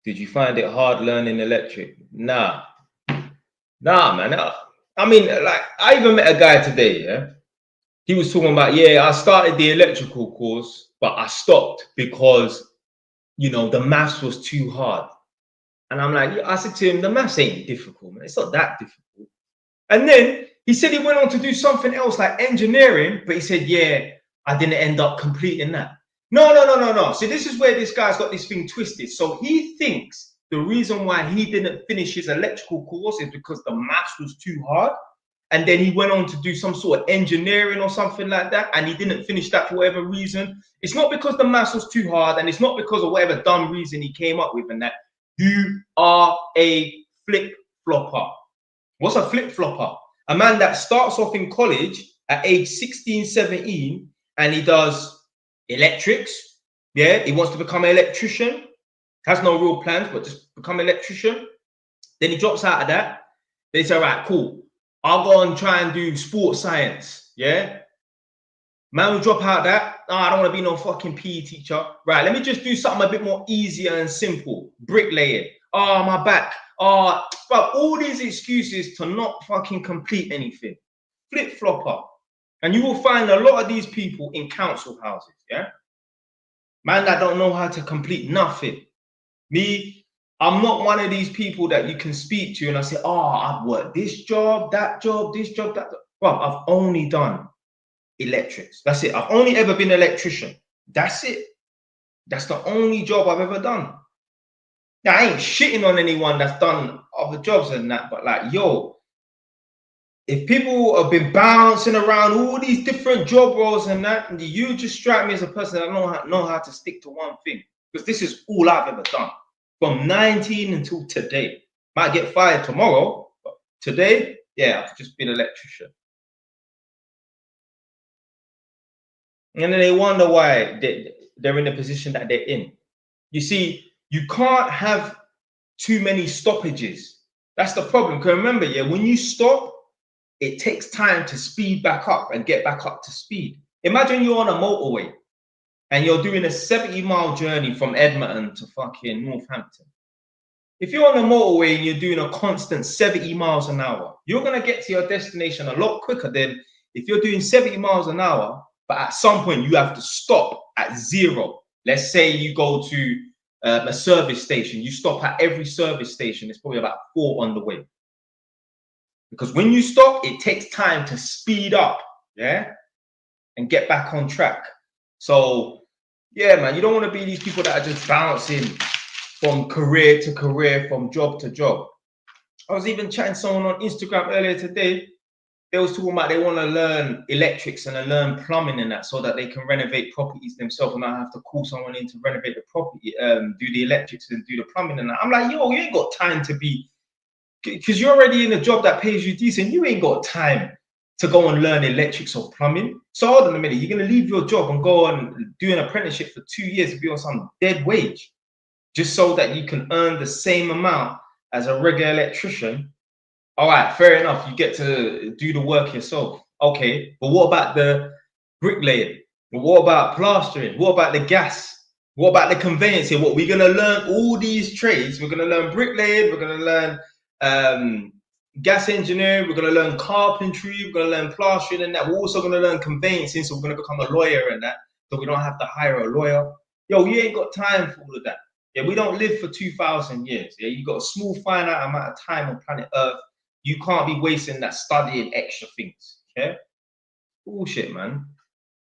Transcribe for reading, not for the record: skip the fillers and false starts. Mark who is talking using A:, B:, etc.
A: Did you find it hard learning electric? Nah, man. I mean, like, I even met a guy today, yeah? He was talking about, yeah, I started the electrical course, but I stopped because, you know, the maths was too hard. And I'm like, I said to him, the maths ain't difficult, man. It's not that difficult. And then he said he went on to do something else like engineering, but he said, yeah, I didn't end up completing that. No. See, this is where this guy's got this thing twisted. So he thinks the reason why he didn't finish his electrical course is because the maths was too hard. And then he went on to do some sort of engineering or something like that, and he didn't finish that for whatever reason. It's not because the maths was too hard, and it's not because of whatever dumb reason he came up with and that. You are a flip-flopper. What's a flip-flopper? A man that starts off in college at age 16, 17, and he does electrics. Yeah, he wants to become an electrician. Has no real plans, but just become an electrician. Then he drops out of that. Then he's all right, cool. I'll go and try and do sports science. Yeah. Man will drop out that. Oh, I don't want to be no fucking PE teacher. Right, let me just do something a bit more easier and simple. Bricklaying. Oh, my back. Oh, but all these excuses to not fucking complete anything. Flip-flopper. And you will find a lot of these people in council houses, yeah? Man that don't know how to complete nothing. Me, I'm not one of these people that you can speak to and I say, oh, I've worked this job, that job, this job, that job. Well, I've only done electrics. That's it. I've only ever been an electrician. That's it. That's the only job I've ever done. Now, I ain't shitting on anyone that's done other jobs and that, but like, yo, if people have been bouncing around all these different job roles and that, you just strike me as a person that know how to stick to one thing. Because this is all I've ever done. From 19 until today. Might get fired tomorrow, but today, yeah, I've just been an electrician. And then they wonder why they're in the position that they're in. You see, you can't have too many stoppages. That's the problem. Because remember, yeah, when you stop, it takes time to speed back up and get back up to speed. Imagine you're on a motorway and you're doing a 70-mile journey from Edmonton to fucking Northampton. If you're on the motorway and you're doing a constant 70 miles an hour, you're going to get to your destination a lot quicker than if you're doing 70 miles an hour, but at some point you have to stop at zero. Let's say you go to a service station. You stop at every service station. There's probably about 4 on the way. Because when you stop, it takes time to speed up, yeah, and get back on track. So, yeah, man, you don't want to be these people that are just bouncing from career to career, from job to job. I was even chatting to someone on Instagram earlier today. They was talking about they want to learn electrics and learn plumbing and that so that they can renovate properties themselves and not have to call someone in to renovate the property, do the electrics and do the plumbing and that. I'm like, yo, you ain't got time to be, because you're already in a job that pays you decent. You ain't got time to go and learn electrics or plumbing. So hold on a minute, you're going to leave your job and go and do an apprenticeship for 2 years to be on some dead wage just so that you can earn the same amount as a regular electrician. All right, fair enough. You get to do the work yourself. Okay, but what about the bricklaying? What about plastering? What about the gas? What about the conveyancing? What, we're going to learn all these trades. We're going to learn bricklaying. We're going to learn gas engineering. We're going to learn carpentry. We're going to learn plastering and that. We're also going to learn conveyancing. So we're going to become a lawyer and that. So we don't have to hire a lawyer. Yo, you ain't got time for all of that. Yeah, we don't live for 2,000 years. Yeah, you got a small finite amount of time on planet Earth. You can't be wasting that studying extra things. Okay? Bullshit, man.